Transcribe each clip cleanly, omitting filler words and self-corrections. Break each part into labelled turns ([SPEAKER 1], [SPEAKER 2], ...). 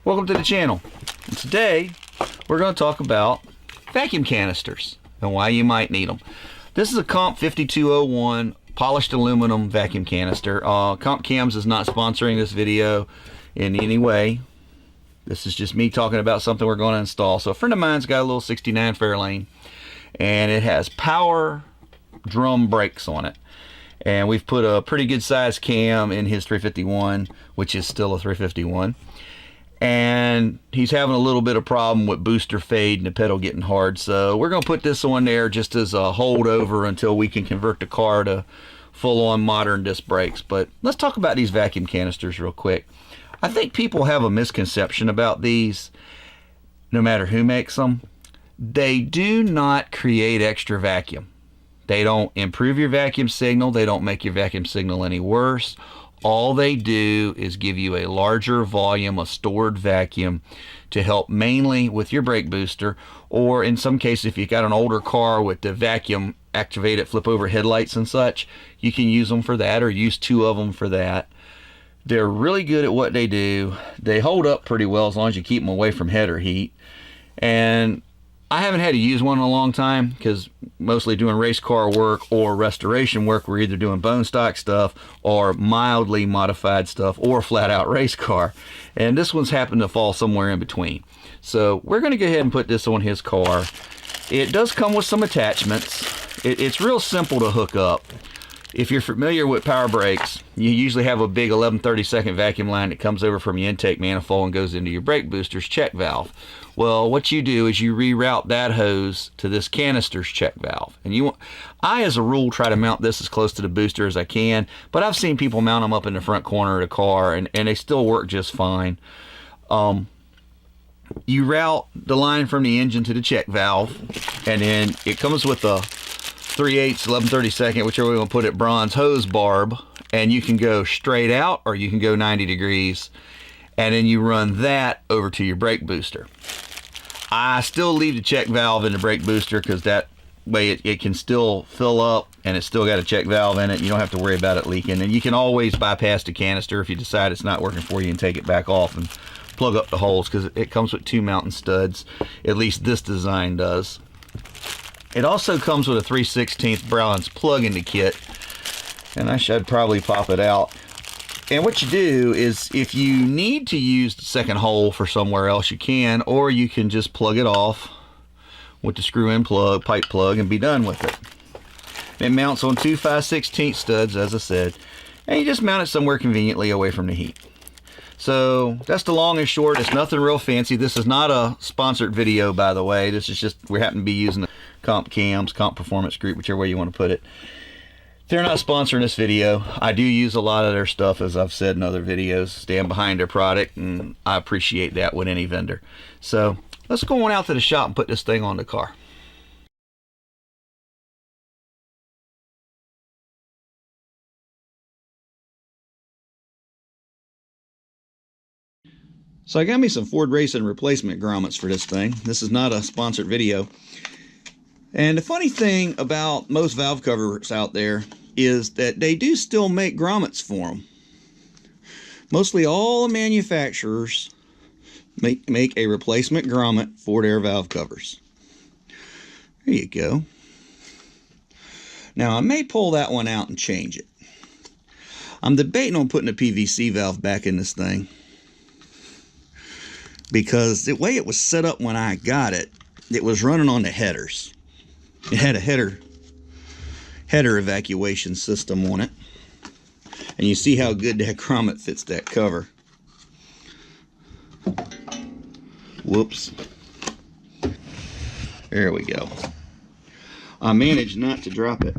[SPEAKER 1] Welcome to the channel. And today we're going to talk about vacuum canisters and why you might need them. This is a Comp 5201 polished aluminum vacuum canister. Comp Cams is not sponsoring this video in any way. This is just me talking about something we're going to install. So a friend of mine's got a little 69 Fairlane and it has power drum brakes on it. And we've put a pretty good size cam in his 351, which is still a 351. And he's having a little bit of problem with booster fade and the pedal getting hard. So we're going to put this on there just as a holdover until we can convert the car to full-on modern disc brakes. But let's talk about these vacuum canisters real quick. I think people have a misconception about these, no matter who makes them. They do not create extra vacuum. They don't improve your vacuum signal. They don't make your vacuum signal any worse. All they do is give you a larger volume of stored vacuum to help mainly with your brake booster, or in some cases if you've got an older car with the vacuum activated flip over headlights and such, you can use them for that or use two of them for that. They're really good at what they do. They hold up pretty well as long as you keep them away from header heat. And I haven't had to use one in a long time because mostly doing race car work or restoration work, we're either doing bone stock stuff or mildly modified stuff or flat out race car. And this one's happened to fall somewhere in between. So we're going to go ahead and put this on his car. It does come with some attachments. It's real simple to hook up. If you're familiar with power brakes, you usually have a big 11/32 vacuum line that comes over from your intake manifold and goes into your brake booster's check valve. Well, what you do is you reroute that hose to this canister's check valve. And I, as a rule, try to mount this as close to the booster as I can, but I've seen people mount them up in the front corner of the car, and they still work just fine. You route the line from the engine to the check valve, and then it comes with a 3/8, 11/32, whichever way you want to put it, bronze hose barb, and you can go straight out or you can go 90 degrees, and then you run that over to your brake booster. I still leave the check valve in the brake booster because that way it can still fill up and it's still got a check valve in it. You don't have to worry about it leaking, and you can always bypass the canister if you decide it's not working for you and take it back off and plug up the holes, because it comes with two mounting studs. At least this design does. It also comes with a 3/16 Browns plug in the kit, and I should probably pop it out. And what you do is, if you need to use the second hole for somewhere else, you can, or you can just plug it off with the screw-in plug, pipe plug, and be done with it. It mounts on two 5/16 studs, as I said, and you just mount it somewhere conveniently away from the heat. So that's the long and short. It's nothing real fancy. This is not a sponsored video, by the way. This is just, we happen to be using the Comp Cams, Comp Performance Group, whichever way you want to put it. They're not sponsoring this video. I do use a lot of their stuff, as I've said in other videos. Stand behind their product, and I appreciate that with any vendor. So let's go on out to the shop and put this thing on the car. So I got me some Ford Racing replacement grommets for this thing. This is not a sponsored video. And the funny thing about most valve covers out there is that they do still make grommets for them. Mostly all the manufacturers make a replacement grommet for their valve covers. There you go. Now I may pull that one out and change it. I'm debating on putting a PVC valve back in this thing, because the way it was set up when I got it, it was running on the headers. It had a header evacuation system on it, and you see how good that grommet fits that cover. Whoops. There we go. I managed not to drop it.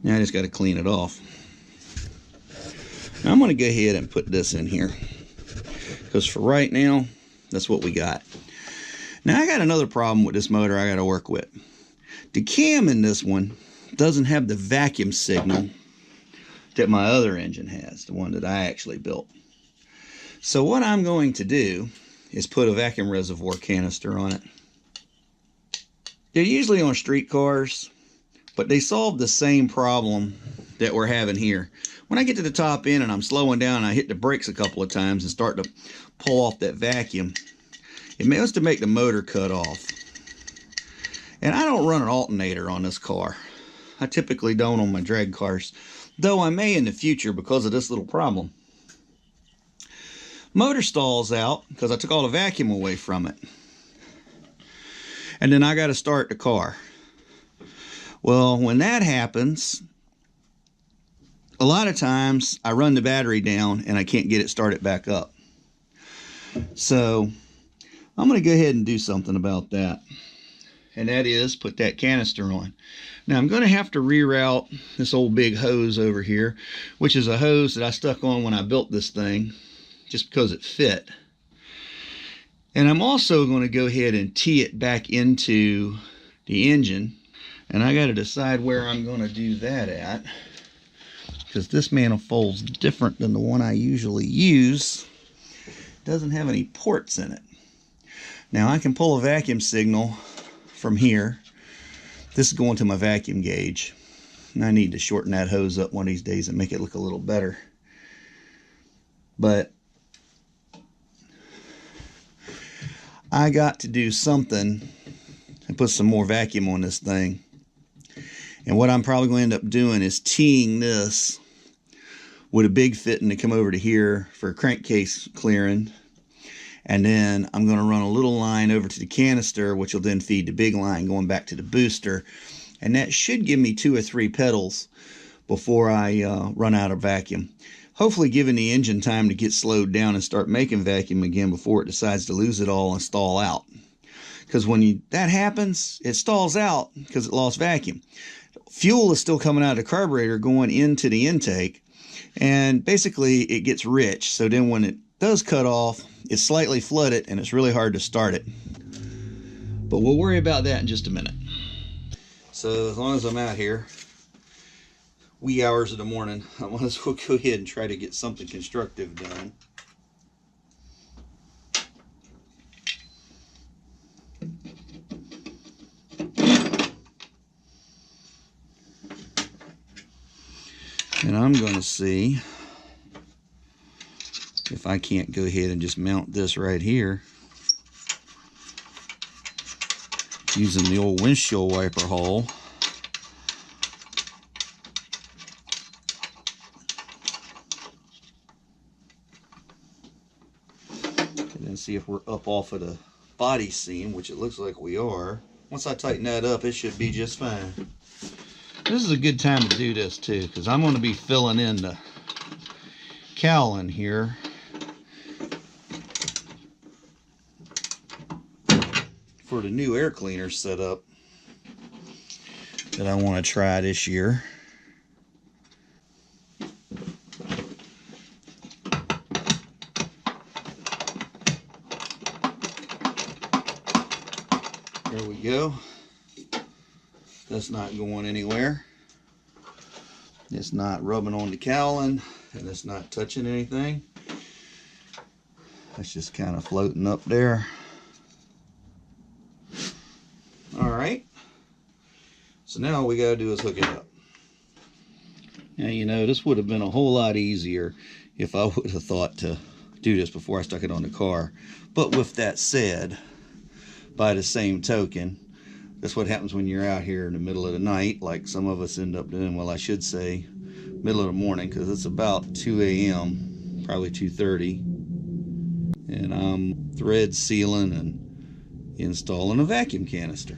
[SPEAKER 1] Now I just got to clean it off. Now I'm going to go ahead and put this in here, because for right now, that's what we got. Now I got another problem with this motor I got to work with. The cam in this one doesn't have the vacuum signal that my other engine has, the one that I actually built. So what I'm going to do is put a vacuum reservoir canister on it. They're usually on street cars, but they solve the same problem that we're having here. When I get to the top end and I'm slowing down and I hit the brakes a couple of times and start to pull off that vacuum, it must to make the motor cut off. And I don't run an alternator on this car. I typically don't on my drag cars, though I may in the future because of this little problem. Motor stalls out because I took all the vacuum away from it. And then I got to start the car. Well, when that happens, a lot of times I run the battery down and I can't get it started back up. So I'm going to go ahead and do something about that. And that is put that canister on. Now I'm going to have to reroute this old big hose over here, which is a hose that I stuck on when I built this thing, just because it fit. And I'm also going to go ahead and tee it back into the engine. And I got to decide where I'm going to do that at, because this manifold's different than the one I usually use. It doesn't have any ports in it. Now I can pull a vacuum signal from here. This is going to my vacuum gauge. And I need to shorten that hose up one of these days and make it look a little better. But I got to do something and put some more vacuum on this thing. And what I'm probably going to end up doing is teeing this with a big fitting to come over to here for a crankcase clearing. And then I'm going to run a little line over to the canister, which will then feed the big line going back to the booster. And that should give me 2 or 3 pedals before I run out of vacuum. Hopefully giving the engine time to get slowed down and start making vacuum again before it decides to lose it all and stall out. Because when that happens, it stalls out because it lost vacuum. Fuel is still coming out of the carburetor going into the intake, and basically it gets rich. So then when it does cut off, it's slightly flooded and it's really hard to start it. But we'll worry about that in just a minute. So as long as I'm out here, wee hours of the morning, I might as well go ahead and try to get something constructive done. And I'm going to see if I can't go ahead and just mount this right here using the old windshield wiper hole. And then see if we're up off of the body seam, which it looks like we are. Once I tighten that up, it should be just fine. This is a good time to do this too, because I'm going to be filling in the cowling here for the new air cleaner setup that I want to try this year. There we go. That's not going anywhere. It's not rubbing on the cowling, and it's not touching anything. It's just kind of floating up there. Alright. So now all we got to do is hook it up. Now, you know, this would have been a whole lot easier if I would have thought to do this before I stuck it on the car. But with that said, by the same token, that's what happens when you're out here in the middle of the night, like some of us end up doing. Well, I should say middle of the morning, because it's about 2 a.m., probably 2:30. And I'm thread sealing and installing a vacuum canister.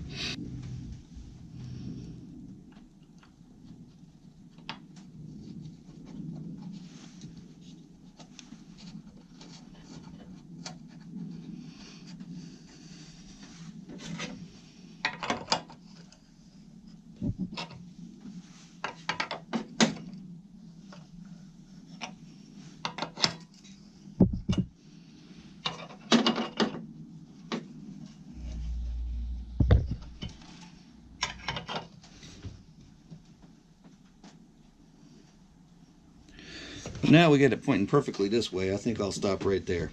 [SPEAKER 1] Now we get it pointing perfectly this way. I think I'll stop right there.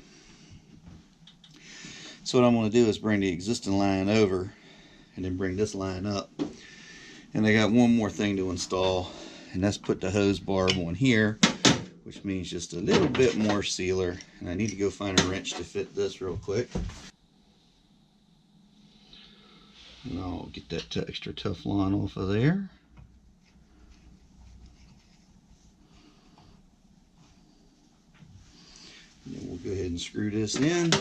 [SPEAKER 1] So what I'm going to do is bring the existing line over and then bring this line up. And I got one more thing to install, and that's put the hose barb on here, which means just a little bit more sealer. And I need to go find a wrench to fit this real quick. And I'll get that extra Teflon off of there. And then we'll go ahead and screw this in.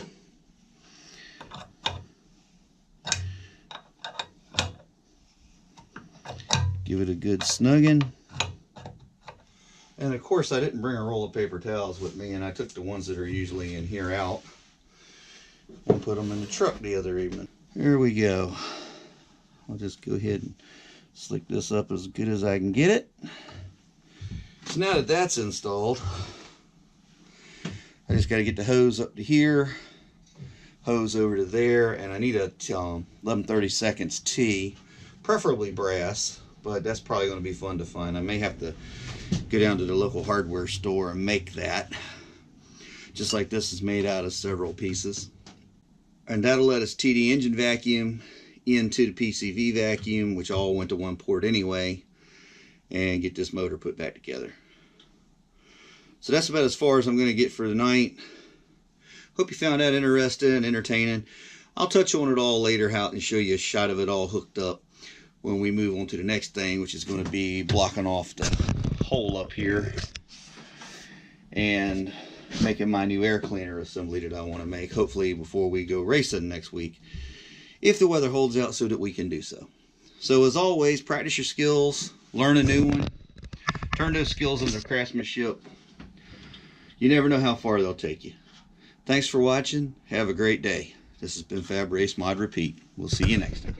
[SPEAKER 1] Give it a good snugging. And of course I didn't bring a roll of paper towels with me, and I took the ones that are usually in here out and put them in the truck the other evening. There we go. I'll just go ahead and slick this up as good as I can get it. So now that that's installed, I just got to get the hose up to here, hose over to there, and I need a 11/32 T, preferably brass, but that's probably going to be fun to find. I may have to go down to the local hardware store and make that, just like this is made out of several pieces. And that'll let us tee the engine vacuum into the PCV vacuum, which all went to one port anyway, and get this motor put back together. So that's about as far as I'm going to get for the night. Hope you found that interesting and entertaining. I'll touch on it all later out and show you a shot of it all hooked up when we move on to the next thing, which is going to be blocking off the hole up here and making my new air cleaner assembly that I want to make, hopefully before we go racing next week, if the weather holds out so that we can do so. So as always, practice your skills, learn a new one, turn those skills into craftsmanship. You never know how far they'll take you. Thanks for watching. Have a great day. This has been Fab Race Mod Repeat. We'll see you next time.